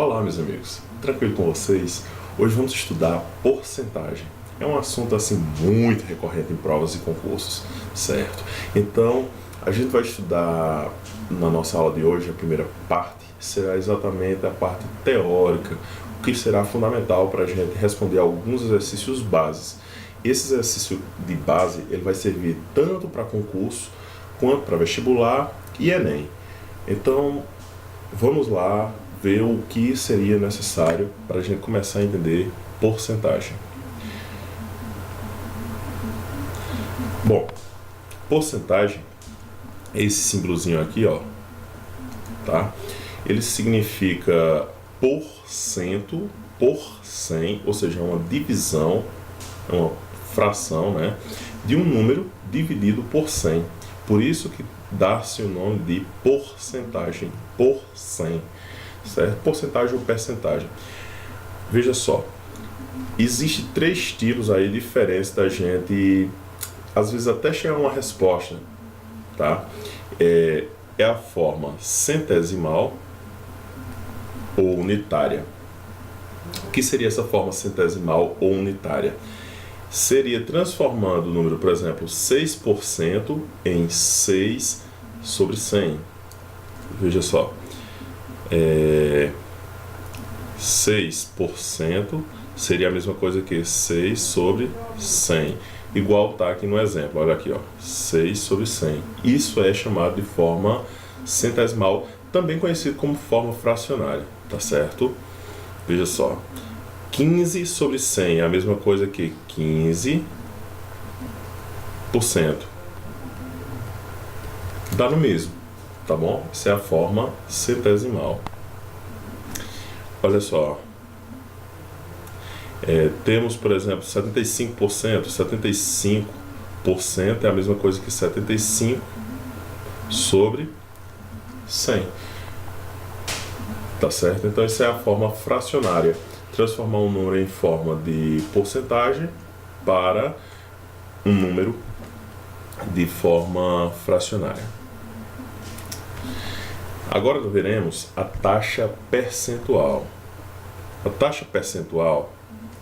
Olá, meus amigos, tranquilo com vocês? Hoje vamos estudar porcentagem. É um assunto assim muito recorrente em provas e concursos, certo? Então, a gente vai estudar na nossa aula de hoje, a primeira parte será exatamente a parte teórica, o que será fundamental para a gente responder alguns exercícios bases. Esse exercício de base ele vai servir tanto para concurso quanto para vestibular e Enem. Então, vamos lá ver o que seria necessário para a gente começar a entender porcentagem. Bom, porcentagem é esse símbolozinho aqui, ó, tá? Ele significa por cento por 100, ou seja, uma divisão, uma fração, né, de um número dividido por 100. Por isso que dá-se o nome de porcentagem, por 100, certo? Porcentagem ou percentagem. Veja só, existem três estilos aí diferentes da gente, às vezes até chegar a uma resposta, tá? É a forma centesimal ou unitária. O que seria essa forma centesimal ou unitária? Seria transformando o número, por exemplo, 6% em 6 sobre 100. Veja só. 6% seria a mesma coisa que 6 sobre 100. Igual está aqui no exemplo. Olha aqui, ó, 6 sobre 100. Isso é chamado de forma centesimal, também conhecido como forma fracionária. Tá certo? Veja só. 15 sobre 100 é a mesma coisa que 15%. Dá no mesmo, tá bom? Essa é a forma centesimal. Olha só. Temos, por exemplo, 75%. 75% é a mesma coisa que 75 sobre 100. Tá certo? Então, essa é a forma fracionária. Transformar um número em forma de porcentagem para um número de forma fracionária. Agora veremos a taxa percentual. A taxa percentual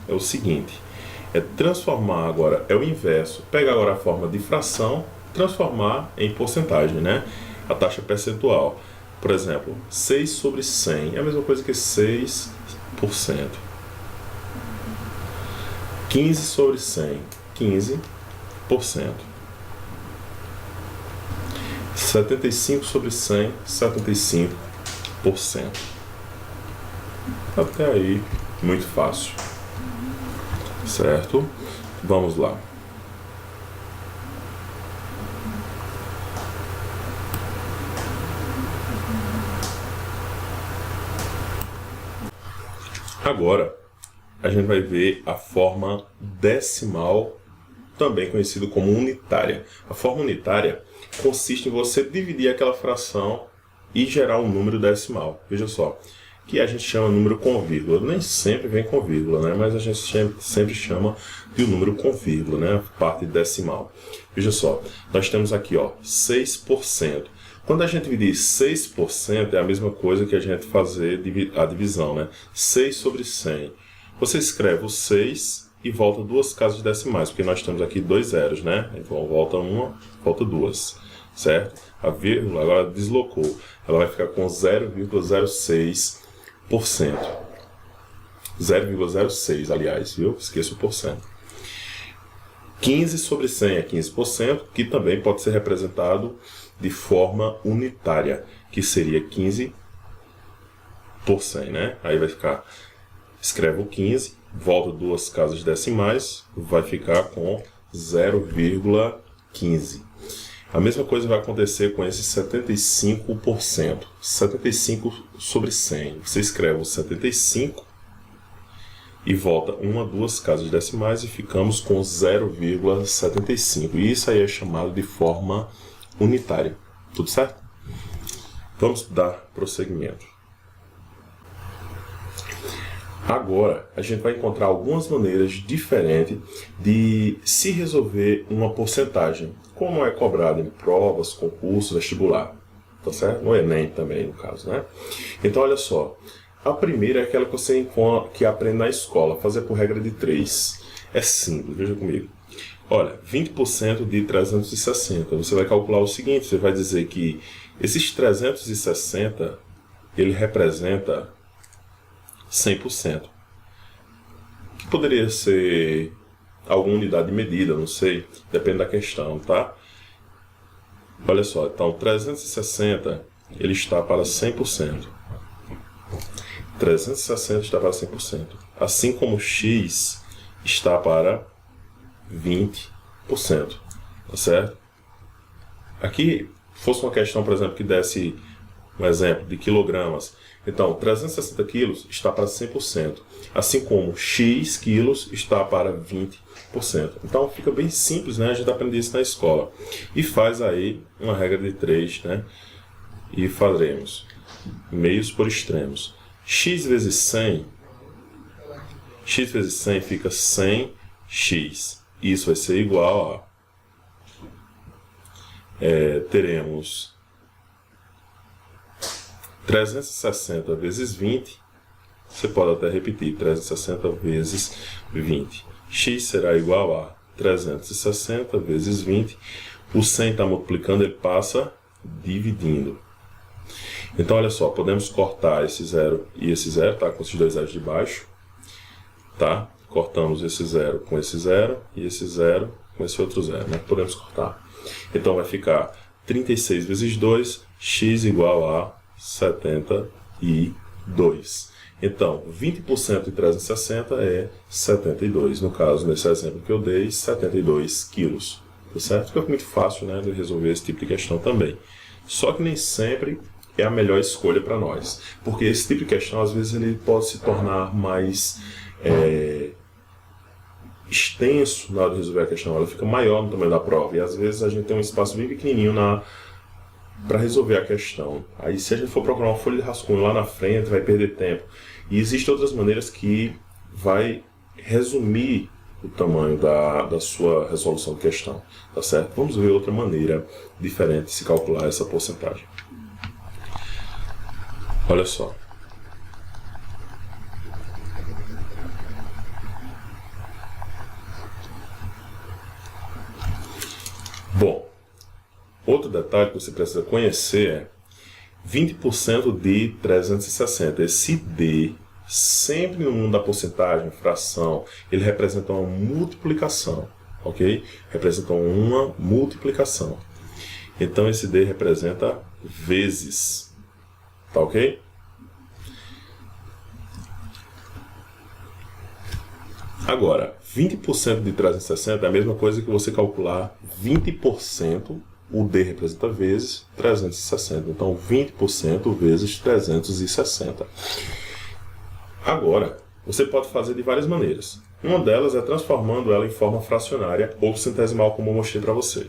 é o seguinte, é transformar agora, é o inverso, pega agora a forma de fração, transformar em porcentagem, né? A taxa percentual, por exemplo, 6 sobre 100 é a mesma coisa que 6%. 15 sobre 100, 15%. 75 sobre 100, 75%. Até aí, muito fácil. Certo? Vamos lá. Agora, a gente vai ver a forma decimal, também conhecida como unitária. A forma unitária consiste em você dividir aquela fração e gerar um número decimal. Veja só, que a gente chama número com vírgula. Nem sempre vem com vírgula, né? Mas a gente sempre chama de um número com vírgula, né? A parte decimal. Veja só, nós temos aqui, ó, 6%. Quando a gente dividir 6%, é a mesma coisa que a gente fazer a divisão, né? 6 sobre 100. Você escreve o 6 e volta duas casas decimais, porque nós temos aqui dois zeros, né? Então volta uma, volta duas, certo? A vírgula agora deslocou. Ela vai ficar com 0,06%. 0,06, aliás, viu? Esqueça o porcento. 15 sobre 100 é 15%, que também pode ser representado de forma unitária, que seria 15 por 100, né? Aí vai ficar, escreve o 15, volta duas casas decimais, vai ficar com 0,15. A mesma coisa vai acontecer com esse 75%. 75 sobre 100. Você escreve o 75 e volta uma, duas casas decimais e ficamos com 0,75. E isso aí é chamado de forma unitária. Tudo certo? Vamos dar prosseguimento. Agora, a gente vai encontrar algumas maneiras diferentes de se resolver uma porcentagem, como é cobrado em provas, concursos, vestibular. Tá certo? No Enem também, no caso, né? Então, olha só. A primeira é aquela que você que aprende na escola, fazer por regra de 3. É simples, veja comigo. Olha, 20% de 360. Você vai calcular o seguinte, você vai dizer que esses 360, ele representa 100%. Que poderia ser alguma unidade de medida, não sei, depende da questão, tá? Olha só, então 360, ele está para 100%. 360 está para 100%. Assim como x está para 20%. Tá certo? Aqui, fosse uma questão, por exemplo, que desse um exemplo de quilogramas. Então, 360 quilos está para 100%. Assim como x quilos está para 20%. Então, fica bem simples, né? A gente aprende isso na escola. E faz aí uma regra de 3, né? E faremos meios por extremos. X vezes 100, x vezes 100 fica 100x. Isso vai ser igual a... teremos 360 vezes 20. Você pode até repetir, 360 vezes 20. X será igual a 360 vezes 20. O 100 está multiplicando, ele passa dividindo. Então, olha só, podemos cortar esse 0 e esse 0, tá? Com esses dois zeros de baixo, tá? Cortamos esse 0 com esse 0 e esse 0 com esse outro 0, né? Podemos cortar. Então, vai ficar 36 vezes 2, x igual a 72. Então, 20% de 360 é 72. No caso, nesse exemplo que eu dei, 72 quilos. Tá certo? Fica muito fácil, né, de resolver esse tipo de questão também. Só que nem sempre é a melhor escolha para nós. Porque esse tipo de questão, às vezes, ele pode se tornar mais extenso na hora de resolver a questão. Ela fica maior no tamanho da prova. E, às vezes, a gente tem um espaço bem pequenininho para resolver a questão. Aí, se a gente for procurar uma folha de rascunho lá na frente, vai perder tempo. E existem outras maneiras que vai resumir o tamanho da sua resolução de questão, tá certo? Vamos ver outra maneira diferente de se calcular essa porcentagem. Olha só. Bom, outro detalhe que você precisa conhecer é 20% de 360. Esse D, sempre no mundo da porcentagem, fração, ele representa uma multiplicação, ok? Representa uma multiplicação. Então, esse D representa vezes, tá ok? Agora, 20% de 360 é a mesma coisa que você calcular 20%. O D representa vezes 360. Então, 20% vezes 360. Agora, você pode fazer de várias maneiras. Uma delas é transformando ela em forma fracionária ou centesimal, como eu mostrei para você.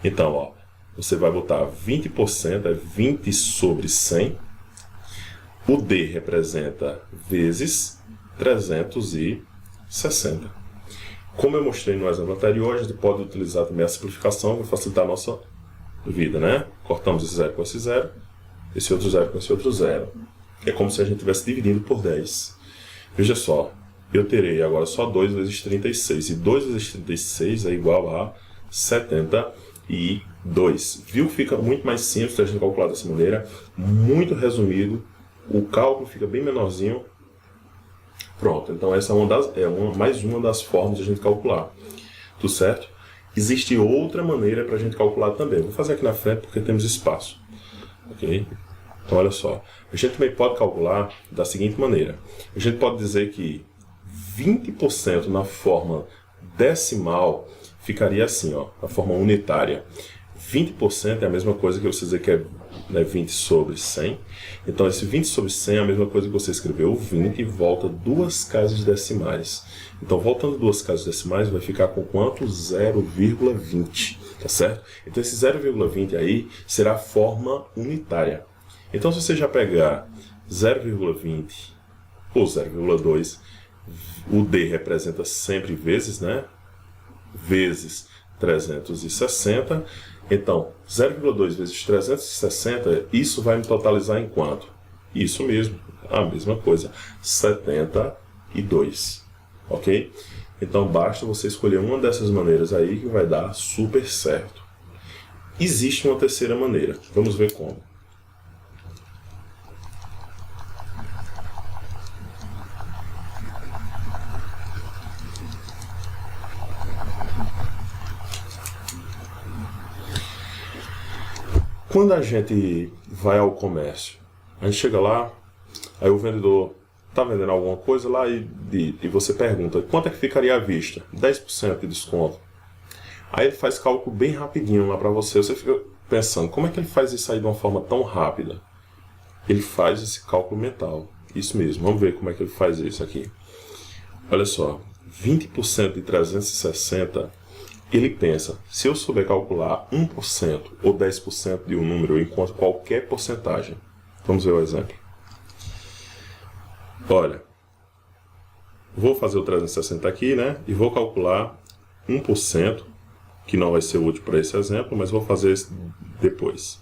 Então, ó, você vai botar 20%, é 20 sobre 100. O D representa vezes 360. Como eu mostrei no exemplo anterior, a gente pode utilizar também a simplificação para facilitar a nossa vida, né? Cortamos esse 0 com esse 0, esse outro 0 com esse outro 0. É como se a gente estivesse dividindo por 10. Veja só, eu terei agora só 2 vezes 36. E 2 vezes 36 é igual a 72. Viu que fica muito mais simples a gente calcular dessa maneira, muito resumido, o cálculo fica bem menorzinho. Pronto, então essa é mais uma das formas de a gente calcular. Tudo certo? Existe outra maneira para a gente calcular também. Vou fazer aqui na frente porque temos espaço. Ok? Então olha só. A gente também pode calcular da seguinte maneira. A gente pode dizer que 20% na forma decimal ficaria assim, ó, a forma unitária. 20% é a mesma coisa que você dizer que é 20 sobre 100. Então, esse 20 sobre 100 é a mesma coisa que você escreveu 20 e volta duas casas decimais. Então, voltando duas casas decimais, vai ficar com quanto? 0,20, tá certo? Então, esse 0,20 aí será a forma unitária. Então, se você já pegar 0,20 ou 0,2, o D representa sempre vezes, né? Vezes 360. Então, 0,2 vezes 360, isso vai me totalizar em quanto? Isso mesmo, a mesma coisa, 72, ok? Então basta você escolher uma dessas maneiras aí que vai dar super certo. Existe uma terceira maneira, vamos ver como. Quando a gente vai ao comércio, a gente chega lá, aí o vendedor está vendendo alguma coisa lá e você pergunta, quanto é que ficaria à vista? 10% de desconto. Aí ele faz cálculo bem rapidinho lá para você, você fica pensando, como é que ele faz isso aí de uma forma tão rápida? Ele faz esse cálculo mental, isso mesmo, vamos ver como é que ele faz isso aqui. Olha só, 20% de 360, ele pensa, se eu souber calcular 1% ou 10% de um número, eu encontro qualquer porcentagem. Vamos ver o exemplo. Olha, vou fazer o 360 aqui, né? E vou calcular 1%, que não vai ser útil para esse exemplo, mas vou fazer isso depois.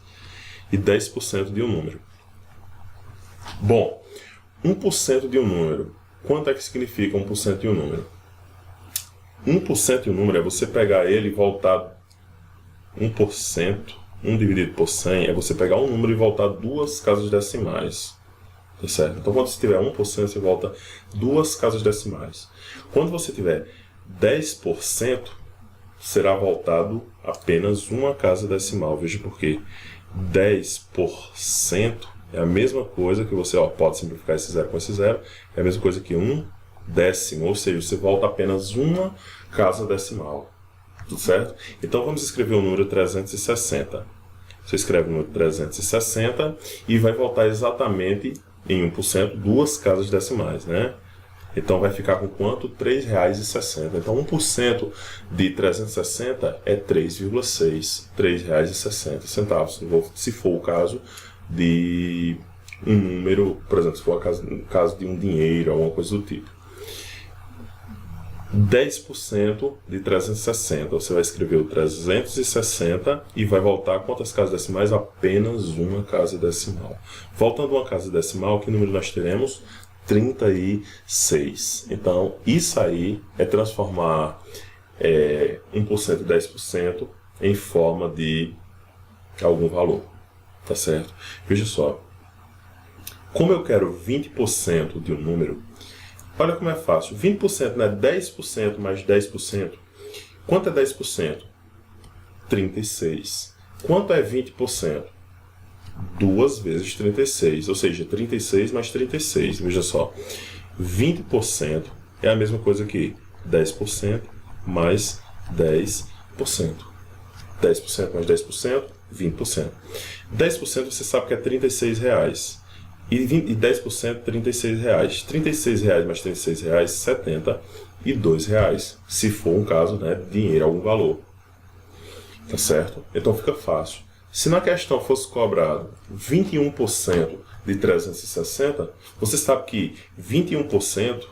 E 10% de um número. Bom, 1% de um número. Quanto é que significa 1% de um número? 1% de um número é você pegar ele e voltar 1%, 1 dividido por 100, é você pegar um número e voltar duas casas decimais. Tá certo? Então, quando você tiver 1%, você volta duas casas decimais. Quando você tiver 10%, será voltado apenas uma casa decimal. Veja por quê. 10% é a mesma coisa que você pode simplificar esse zero com esse zero, é a mesma coisa que 1 décimo, ou seja, você volta apenas uma casa decimal. Tudo certo? Então vamos escrever o número 360. Você escreve o número 360 e vai voltar exatamente em 1% duas casas decimais, né? Então vai ficar com quanto? R$ 3,60. Então 1% de 360 é 3,6, R$ 3,60. Se for o caso de um número, por exemplo, se for o caso de um dinheiro, alguma coisa do tipo. 10% de 360, você vai escrever o 360 e vai voltar quantas casas decimais? Apenas uma casa decimal. Voltando uma casa decimal, que número nós teremos? 36. Então, isso aí é transformar 1% e 10% em forma de algum valor. Tá certo? Veja só. Como eu quero 20% de um número, olha como é fácil. 20% não é 10% mais 10%. Quanto é 10%? 36. Quanto é 20%? 2 vezes 36, ou seja, 36 mais 36. Veja só, 20% é a mesma coisa que 10% mais 10%. 10% mais 10%, 20%. 10% você sabe que é R$36. E 10% R$36. R$36 mais R$36, R$72. Se for um caso, né, dinheiro, algum valor. Tá certo? Então fica fácil. Se na questão fosse cobrado 21% de 360, você sabe que 21%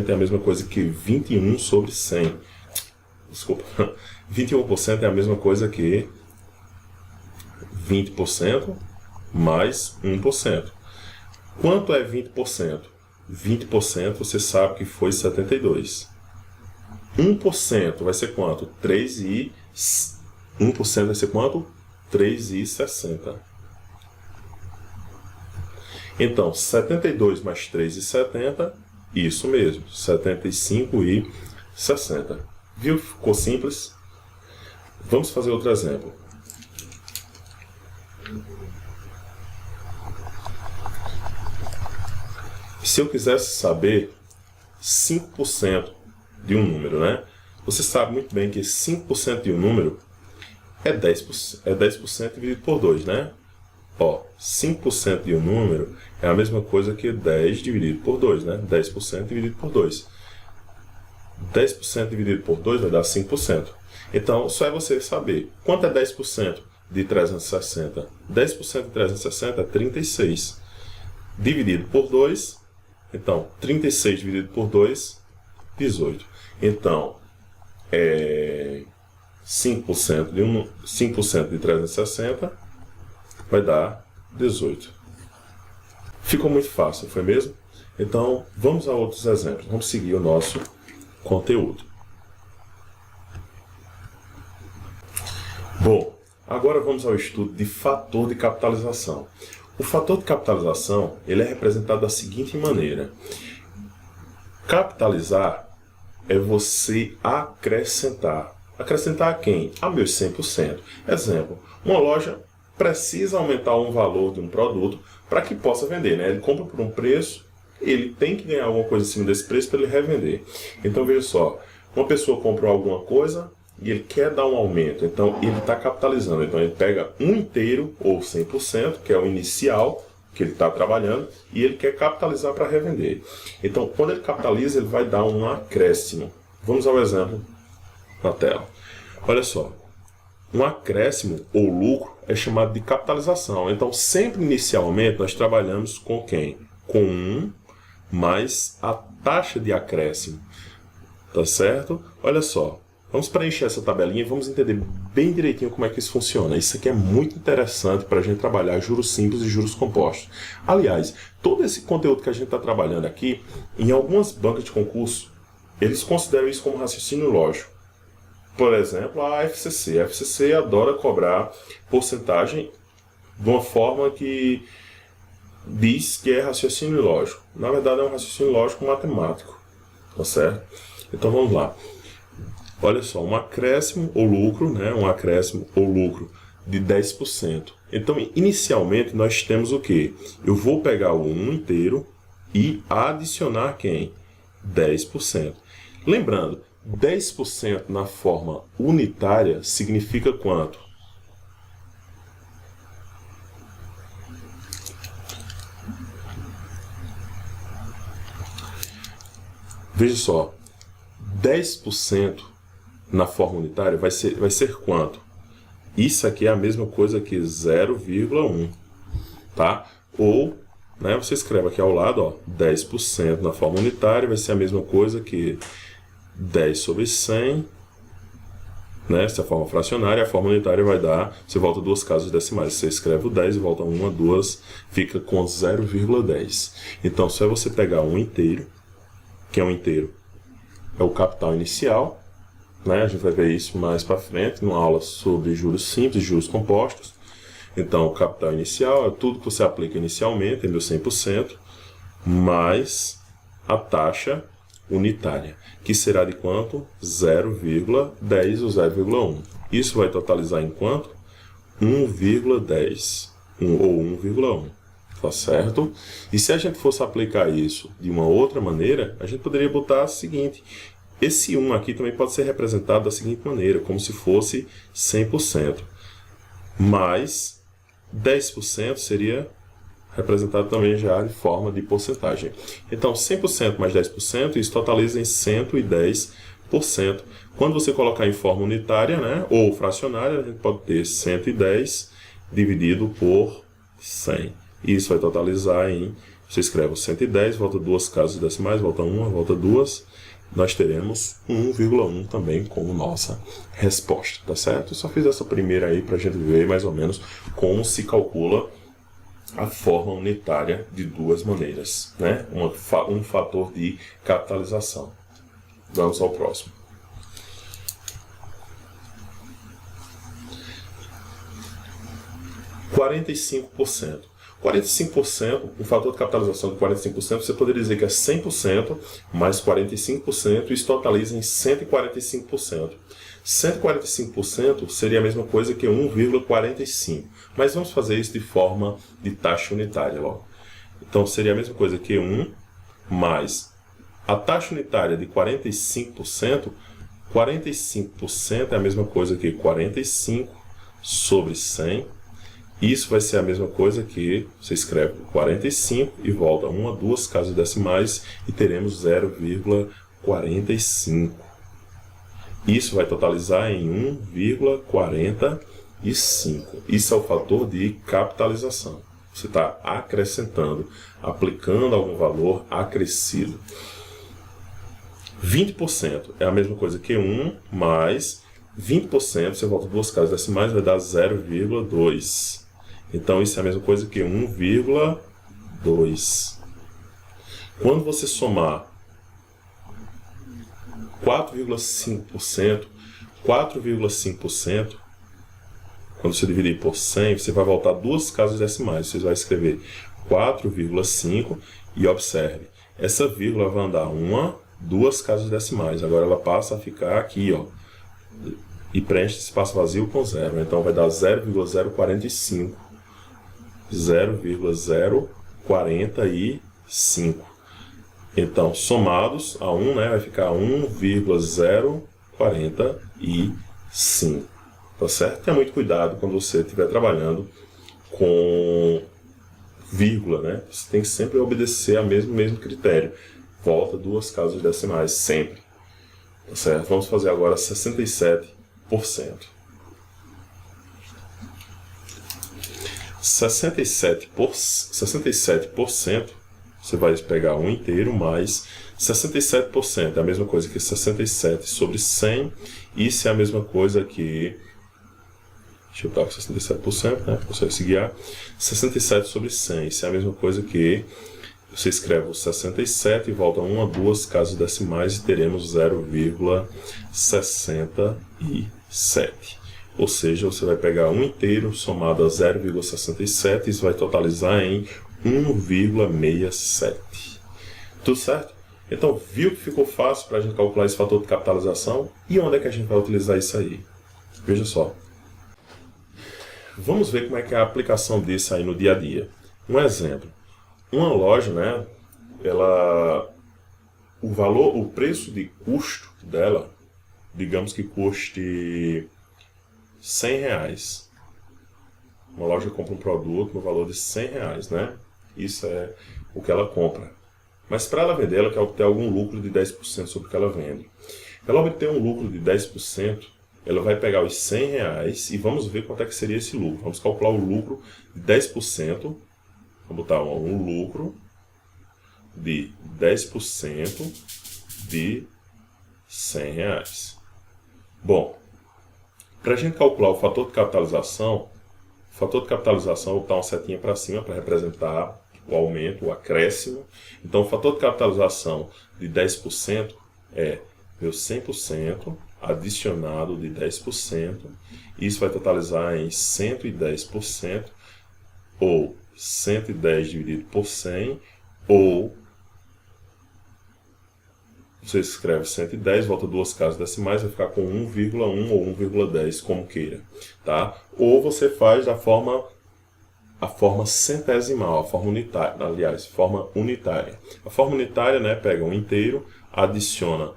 é a mesma coisa que 21 sobre 100. Desculpa. 21% é a mesma coisa que 20% mais 1%. Quanto é 20%? 20% você sabe que foi 72. 1% vai ser quanto? 1% vai ser quanto? 3,60. Então, 72 mais 3,70, isso mesmo, 75,60. Viu? Ficou simples? Vamos fazer outro exemplo. Se eu quisesse saber 5% de um número, né? Você sabe muito bem que 5% de um número é 10% dividido por 2, né? 5% de um número é a mesma coisa que 10 dividido por 2, né? 10% dividido por 2. 10% dividido por 2 vai dar 5%. Então, só é você saber quanto é 10% de 360. 10% de 360 é 36. Dividido por 2, então, 36 dividido por 2, 18. Então, 5% de 360 vai dar 18. Ficou muito fácil, foi mesmo? Então, vamos a outros exemplos. Vamos seguir o nosso conteúdo. Bom, agora vamos ao estudo de fator de capitalização. O fator de capitalização ele é representado da seguinte maneira. Capitalizar é você acrescentar. Acrescentar a quem? A meus 100%. Exemplo, uma loja precisa aumentar um valor de um produto para que possa vender, né? Ele compra por um preço, ele tem que ganhar alguma coisa acima desse preço para ele revender. Então veja só, uma pessoa comprou alguma coisa e ele quer dar um aumento, então ele está capitalizando. Então ele pega um inteiro ou 100%, que é o inicial que ele está trabalhando, e ele quer capitalizar para revender. Então quando ele capitaliza, ele vai dar um acréscimo. Vamos ao exemplo na tela. Olha só, um acréscimo ou lucro é chamado de capitalização. Então sempre inicialmente nós trabalhamos com quem? Com 1 mais a taxa de acréscimo. Tá certo? Olha só. Vamos preencher essa tabelinha e vamos entender bem direitinho como é que isso funciona. Isso aqui é muito interessante para a gente trabalhar juros simples e juros compostos. Aliás, todo esse conteúdo que a gente está trabalhando aqui, em algumas bancas de concurso, eles consideram isso como raciocínio lógico. Por exemplo, a FCC. A FCC adora cobrar porcentagem de uma forma que diz que é raciocínio lógico. Na verdade, é um raciocínio lógico matemático. Tá certo? Então vamos lá. Olha só, um acréscimo ou lucro, né? Um acréscimo ou lucro de 10%. Então, inicialmente, nós temos o quê? Eu vou pegar o 1 inteiro e adicionar quem? 10%. Lembrando, 10% na forma unitária significa quanto? Veja só, 10% na forma unitária vai ser quanto? Isso aqui é a mesma coisa que 0,1, tá? Ou, né, você escreve aqui ao lado, ó, 10% na forma unitária vai ser a mesma coisa que 10 sobre 100, né? Essa é a forma fracionária. A forma unitária vai dar, você volta duas casas decimais, você escreve o 10 e volta uma, duas, fica com 0,10. Então, só é você pegar um inteiro, que é um inteiro, é o capital inicial, né? A gente vai ver isso mais para frente, numa aula sobre juros simples, juros compostos. Então, o capital inicial é tudo que você aplica inicialmente, em 100%, mais a taxa unitária, que será de quanto? 0,10 ou 0,1. Isso vai totalizar em quanto? 1,10 ou 1,1. Tá certo? E se a gente fosse aplicar isso de uma outra maneira, a gente poderia botar o seguinte: esse 1 aqui também pode ser representado da seguinte maneira, como se fosse 100%. Mais 10% seria representado também já de forma de porcentagem. Então, 100% mais 10%, isso totaliza em 110%. Quando você colocar em forma unitária, né, ou fracionária, a gente pode ter 110 dividido por 100. Isso vai totalizar em, você escreve 110, volta duas casas decimais, volta uma, volta duas, nós teremos 1,1 também como nossa resposta, tá certo? Eu só fiz essa primeira aí para a gente ver mais ou menos como se calcula a forma unitária de duas maneiras, né? Um fator de capitalização. Vamos ao próximo. (45%). 45%, um fator de capitalização de 45%, você poderia dizer que é 100% mais 45%, isso totaliza em 145%. 145% seria a mesma coisa que 1,45. Mas vamos fazer isso de forma de taxa unitária logo. Então seria a mesma coisa que 1 mais a taxa unitária de 45%. 45% é a mesma coisa que 45 sobre 100. Isso vai ser a mesma coisa que você escreve 45 e volta uma, duas casas decimais e teremos 0,45. Isso vai totalizar em 1,45. Isso é o fator de capitalização. Você está acrescentando, aplicando algum valor acrescido. 20% é a mesma coisa que 1 mais 20%, você volta duas casas decimais, vai dar 0,2. Então, isso é a mesma coisa que 1,2. 2. Quando você somar 4,5%, 4,5%, quando você dividir por 100, você vai voltar duas casas decimais. Você vai escrever 4,5 e observe, essa vírgula vai andar duas casas decimais. Agora ela passa a ficar aqui, ó, e preenche esse espaço vazio com zero. Então vai dar 0,045. 0,045. Então, somados a 1, né, vai ficar 1,045. Tá certo? Tenha muito cuidado quando você estiver trabalhando com vírgula, né? Você tem que sempre obedecer ao mesmo critério. Volta duas casas decimais, sempre. Tá certo? Vamos fazer agora 67%. 67%, você vai pegar um inteiro mais 67%, é a mesma coisa que 67 sobre 100, isso é a mesma coisa que, deixa eu botar com 67%, né, para você se guiar, 67 sobre 100, isso é a mesma coisa que, você escreve o 67 e volta duas casas decimais e teremos 0,67. Ou seja, você vai pegar um inteiro somado a 0,67 e isso vai totalizar em 1,67. Tudo certo? Então, viu que ficou fácil para a gente calcular esse fator de capitalização? E onde é que a gente vai utilizar isso aí? Veja só. Vamos ver como é que é a aplicação disso aí no dia a dia. Um exemplo. Uma loja, né? O preço de custo dela, digamos que custe R$100. Uma loja compra um produto no valor de R$100, né? Isso é o que ela compra. Mas para ela vender, ela quer obter algum lucro de 10% sobre o que ela vende. Para ela obter um lucro de 10%, ela vai pegar os R$100 e vamos ver quanto é que seria esse lucro. Vamos calcular o lucro de 10%. Vamos botar um lucro de 10% de R$100. Bom, para a gente calcular o fator de capitalização, eu vou botar uma setinha para cima para representar o aumento, o acréscimo. Então, o fator de capitalização de 10% é meu 100% adicionado de 10%. Isso vai totalizar em 110%, ou 110 dividido por 100, ou você escreve 110, volta duas casas decimais, vai ficar com 1,1 ou 1,10, como queira, tá? Ou você faz a forma centesimal, a forma unitária, aliás, forma unitária. A forma unitária, né, pega um inteiro, adiciona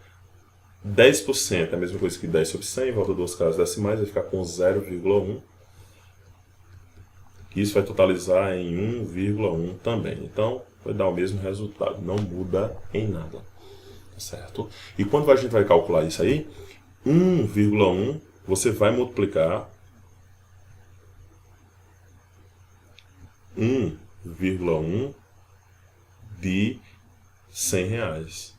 10%, é a mesma coisa que 10 sobre 100, volta duas casas decimais, vai ficar com 0,1. Isso vai totalizar em 1,1 também. Então, vai dar o mesmo resultado, não muda em nada. Certo? E quando a gente vai calcular isso aí, 1,1 você vai multiplicar 1,1 de R$100.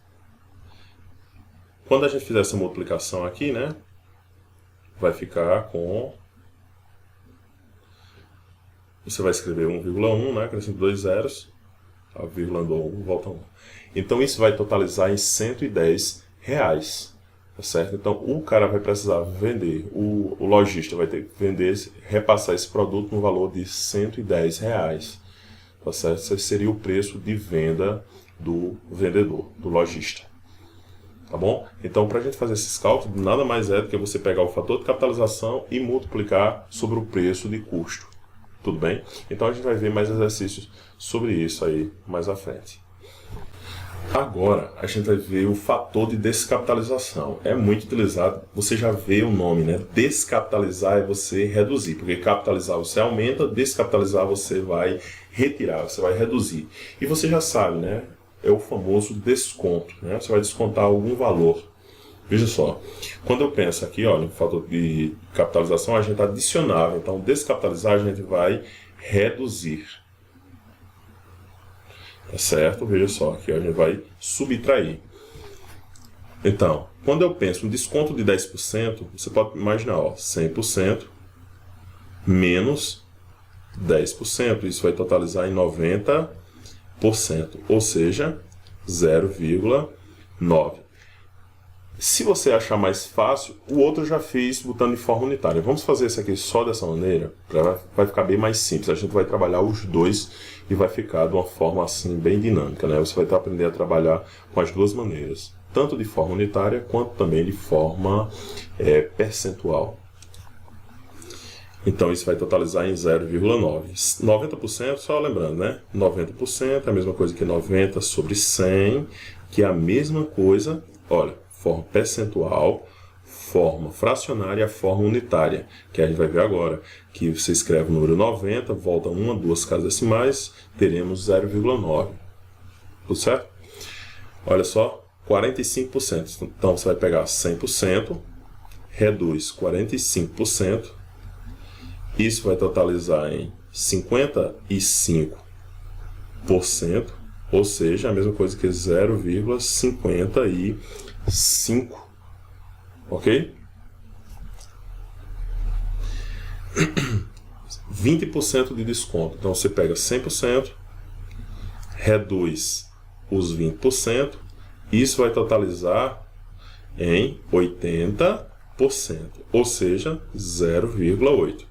Quando a gente fizer essa multiplicação aqui, né, vai ficar com... Você vai escrever 1,1, né, acrescenta 2 zeros, a vírgula andou 1, volta 1. Então isso vai totalizar em R$110, tá certo? Então o cara vai precisar vender, o lojista vai ter que vender, repassar esse produto no valor de R$110, tá certo? Esse seria o preço de venda do vendedor, do lojista, tá bom? Então, para a gente fazer esses cálculos, nada mais é do que você pegar o fator de capitalização e multiplicar sobre o preço de custo, tudo bem? Então a gente vai ver mais exercícios sobre isso aí mais à frente. Agora, a gente vai ver o fator de descapitalização. É muito utilizado, você já vê o nome, né? Descapitalizar é você reduzir, porque capitalizar você aumenta, descapitalizar você vai retirar, você vai reduzir. E você já sabe, né? É o famoso desconto, né? Você vai descontar algum valor. Veja só, quando eu penso aqui, olha, no fator de capitalização, a gente adicionava, então descapitalizar a gente vai reduzir. Tá certo? Veja só, aqui a gente vai subtrair. Então, quando eu penso no desconto de 10%, você pode imaginar, ó, 100% menos 10%. Isso vai totalizar em 90%. ou seja, 0,9. Se você achar mais fácil, o outro eu já fiz botando de forma unitária. Vamos fazer esse aqui só dessa maneira, vai ficar bem mais simples. A gente vai trabalhar os dois e vai ficar de uma forma assim bem dinâmica, né? Você vai aprender a trabalhar com as duas maneiras, tanto de forma unitária quanto também de forma percentual. Então isso vai totalizar em 0,9. 90%, só lembrando, né? 90% é a mesma coisa que 90 sobre 100, que é a mesma coisa, olha, forma percentual, forma fracionária e a forma unitária, que a gente vai ver agora, que você escreve o número 90, volta uma, duas casas decimais, teremos 0,9. Tudo certo? Olha só, 45%. Então você vai pegar 100%, reduz 45%, isso vai totalizar em 55%, ou seja, a mesma coisa que 0,55, ok? 20% de desconto, então você pega 100%, reduz os 20%, isso vai totalizar em 80%, ou seja, 0,8.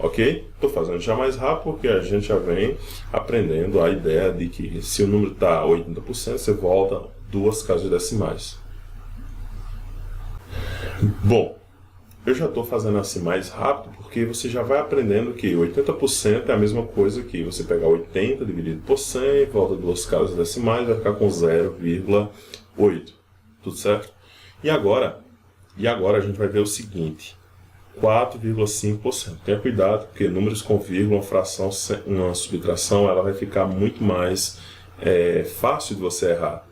Ok? Estou fazendo já mais rápido porque a gente já vem aprendendo a ideia de que se o número está 80%, você volta duas casas decimais. Bom, eu já estou fazendo assim mais rápido porque você já vai aprendendo que 80% é a mesma coisa que você pegar 80 dividido por 100, volta duas casas decimais, vai ficar com 0,8. Tudo certo? E agora a gente vai ver o seguinte. 4,5%. Tenha cuidado, porque números com vírgula, uma fração, uma subtração, ela vai ficar muito mais fácil de você errar.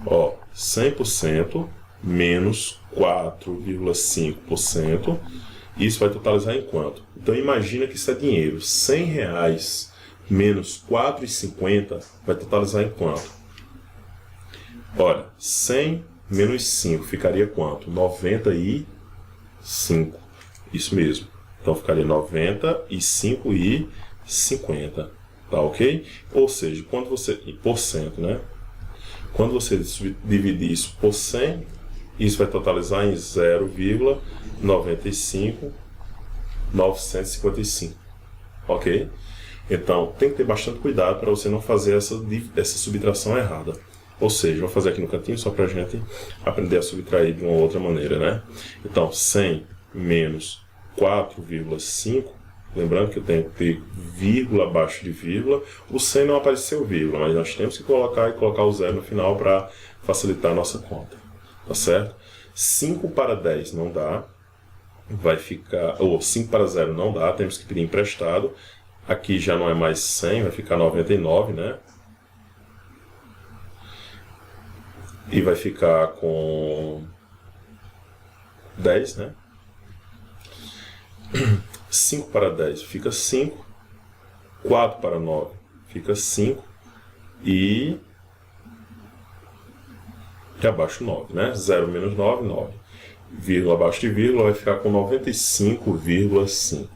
Ó, 100% menos 4,5%, isso vai totalizar em quanto? Então imagina que isso é dinheiro. R$100 menos 4,50 vai totalizar em quanto? Olha, 100 menos 5 ficaria quanto? 95. Isso mesmo. Então ficaria 95,50. Tá ok? Ou seja, quando você... por cento, né? Quando você dividir isso por 100, isso vai totalizar em 0,95955. Ok? Então tem que ter bastante cuidado para você não fazer essa subtração errada. Ou seja, vou fazer aqui no cantinho só para a gente aprender a subtrair de uma outra maneira, né? Então, 100 menos 4,5, lembrando que eu tenho que ter vírgula abaixo de vírgula. O 100 não apareceu vírgula, mas nós temos que colocar o zero no final para facilitar a nossa conta. Tá certo? 5 para 10 não dá, vai ficar... ou 5 para 0 não dá, temos que pedir emprestado. Aqui já não é mais 100, vai ficar 99, né? E vai ficar com 10, né? 5 para 10 fica 5. 4 para 9 fica 5. E abaixo 9, né? 0 menos 9, 9. Vírgula abaixo de vírgula vai ficar com 95,5.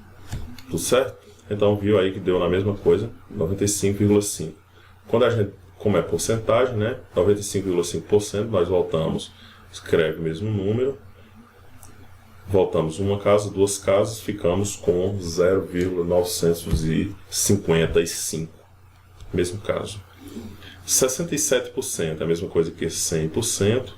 Tudo certo? Então viu aí que deu na mesma coisa, 95,5. Quando a gente... como é porcentagem, né? 95,5%, nós voltamos, escreve o mesmo número, voltamos uma casa, duas casas, ficamos com 0,955, mesmo caso. 67% é a mesma coisa que 100%,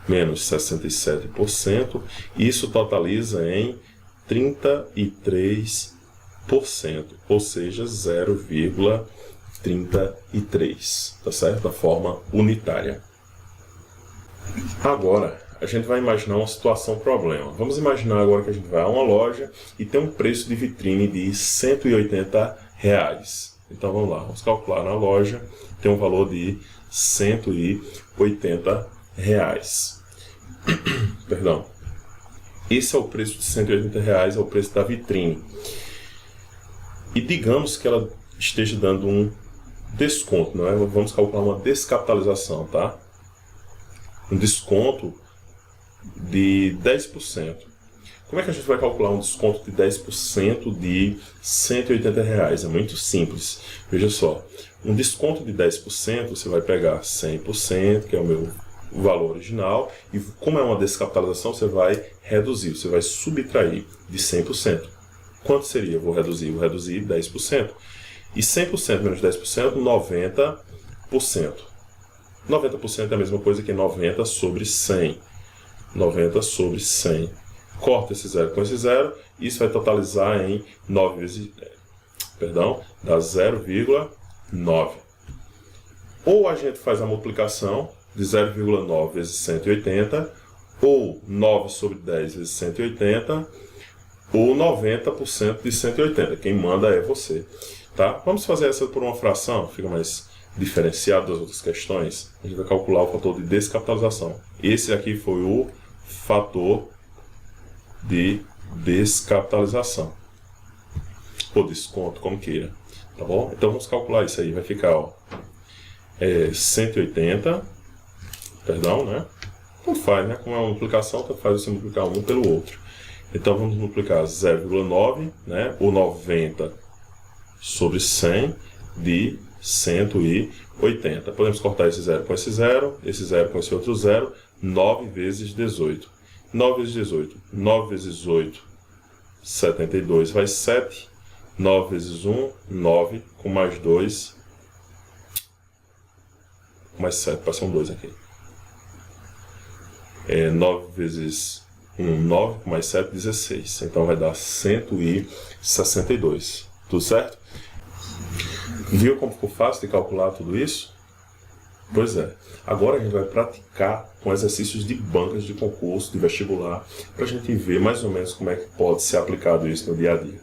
menos 67%, isso totaliza em 33%, ou seja, 0,33, tá certo? Da forma unitária. Agora, a gente vai imaginar uma situação problema. Vamos imaginar agora que a gente vai a uma loja e tem um preço de vitrine de R$180. Então vamos lá, vamos calcular na loja, tem um valor de R$180. Perdão. Esse é o preço de R$180, é o preço da vitrine. E digamos que ela esteja dando um desconto, não é? Vamos calcular uma descapitalização, tá? Um desconto de 10%. Como é que a gente vai calcular um desconto de 10% de R$ 180? É muito simples. Veja só, um desconto de 10%, você vai pegar 100%, que é o meu valor original, e como é uma descapitalização, você vai reduzir, você vai subtrair de 100%. Quanto seria? Eu vou reduzir 10%. E 100% menos 10%, 90%. 90% é a mesma coisa que 90 sobre 100. 90 sobre 100. Corta esse zero com esse zero, isso vai totalizar em 9 vezes... Perdão, dá 0,9. Ou a gente faz a multiplicação de 0,9 vezes 180, ou 9 sobre 10 vezes 180, ou 90% de 180. Quem manda é você. Tá? Vamos fazer essa por uma fração, fica mais diferenciado das outras questões. A gente vai calcular o fator de descapitalização. Esse aqui foi o fator de descapitalização. Ou desconto, como queira. Tá bom? Então vamos calcular isso aí. Vai ficar 180. Perdão, né? Tanto faz, né? Como é uma multiplicação, tanto faz você multiplicar um pelo outro. Então vamos multiplicar 0,9, né? Ou 90 sobre 100 de 180. Podemos cortar esse zero com esse zero com esse outro zero. 9 vezes 18. 9 vezes 18. 9 vezes 8, 72 vai 7. 9 vezes 1, 9. Com mais 2, mais 7. Passam 2 aqui. 9 vezes 1, 9. Com mais 7, 16. Então vai dar 162. Tudo certo? Viu como ficou fácil de calcular tudo isso? Pois é. Agora a gente vai praticar com exercícios de bancas de concurso, de vestibular, para a gente ver mais ou menos como é que pode ser aplicado isso no dia a dia.